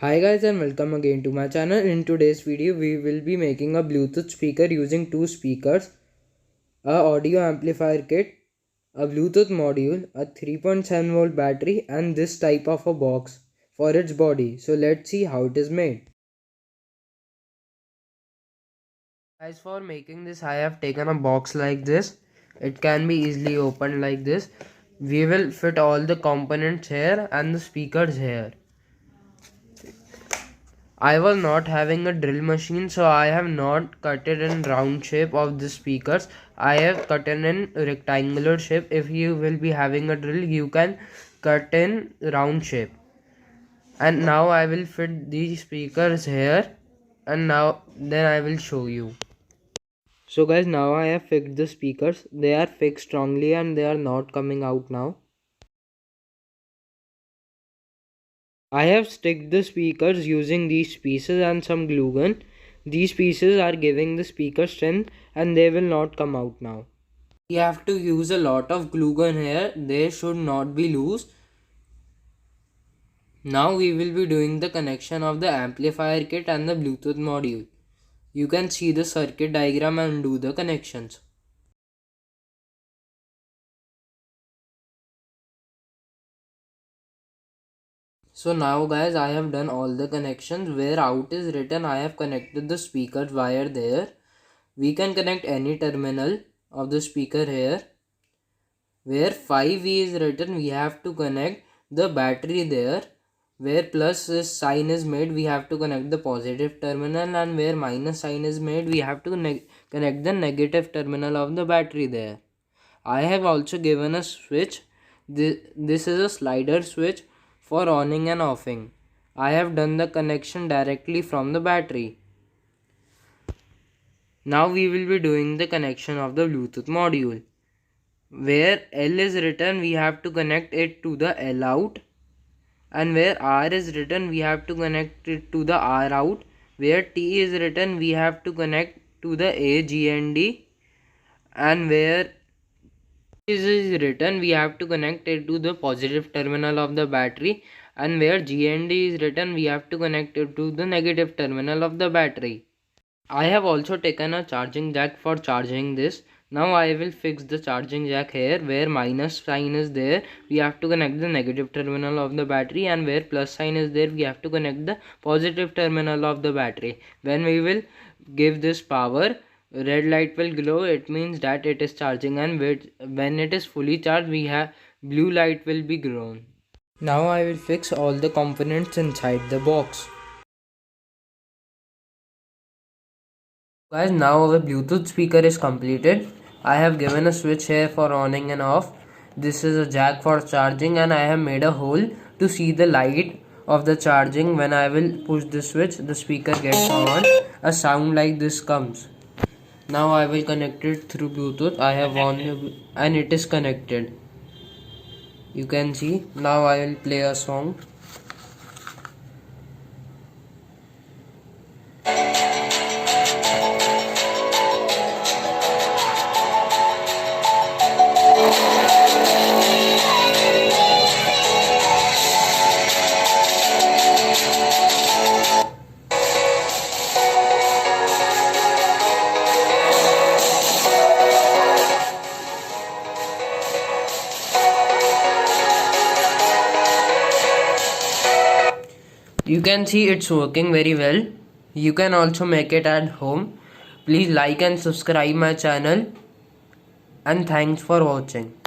Hi guys and welcome again to my channel. In today's video we will be making a Bluetooth speaker using two speakers, a audio amplifier kit, a Bluetooth module, a 3.7 volt battery and this type of a box for its body. So let's see how it is made. Guys, for making this I have taken a box like this. It can be easily opened like this. We will fit all the components here and the speakers here. I was not having a drill machine, so I have not cut it in round shape of the speakers. I have cut it in rectangular shape. If you will be having a drill, you can cut in round shape. And now I will fit these speakers here, and then I will show you. So guys, now I have fixed the speakers. They are fixed strongly and they are not coming out now. I have sticked the speakers using these pieces and some glue gun. These pieces are giving the speaker strength and they will not come out now. We have to use a lot of glue gun here. They should not be loose. Now we will be doing the connection of the amplifier kit and the Bluetooth module. You can see the circuit diagram and do the connections. So now guys, I have done all the connections. Where out is written, I have connected the speaker wire there. We can connect any terminal of the speaker here. Where 5V is written, we have to connect the battery there. Where plus sign is made, we have to connect the positive terminal, and where minus sign is made, we have to connect the negative terminal of the battery there. I have also given a switch. This is a slider switch for on and offing. I have done the connection directly from the battery. Now we will be doing the connection of the Bluetooth module. Where L is written, we have to connect it to the L out, and where R is written, we have to connect it to the R out. Where T is written, we have to connect to the A, G and D, and where is written, we have to connect it to the positive terminal of the battery, and where G and D is written, we have to connect it to the negative terminal of the battery. I have also taken a charging jack for charging this. Now I will fix the charging jack here. Where minus sign is there, we have to connect the negative terminal of the battery, and where plus sign is there, we have to connect the positive terminal of the battery. When we will give this power, red light will glow. It means that it is charging, and when it is fully charged, we have blue light will be grown. Now I will fix all the components inside the box. Guys, now our Bluetooth speaker is completed. I have given a switch here for on and off. This is a jack for charging, and I have made a hole to see the light of the charging. When I will push the switch, the speaker gets on. A sound like this comes. Now I will connect it through Bluetooth. I have on and it is connected. You can see. Now I will play a song. You can see it's working very well. You can also make it at home. Please like and subscribe my channel, and thanks for watching.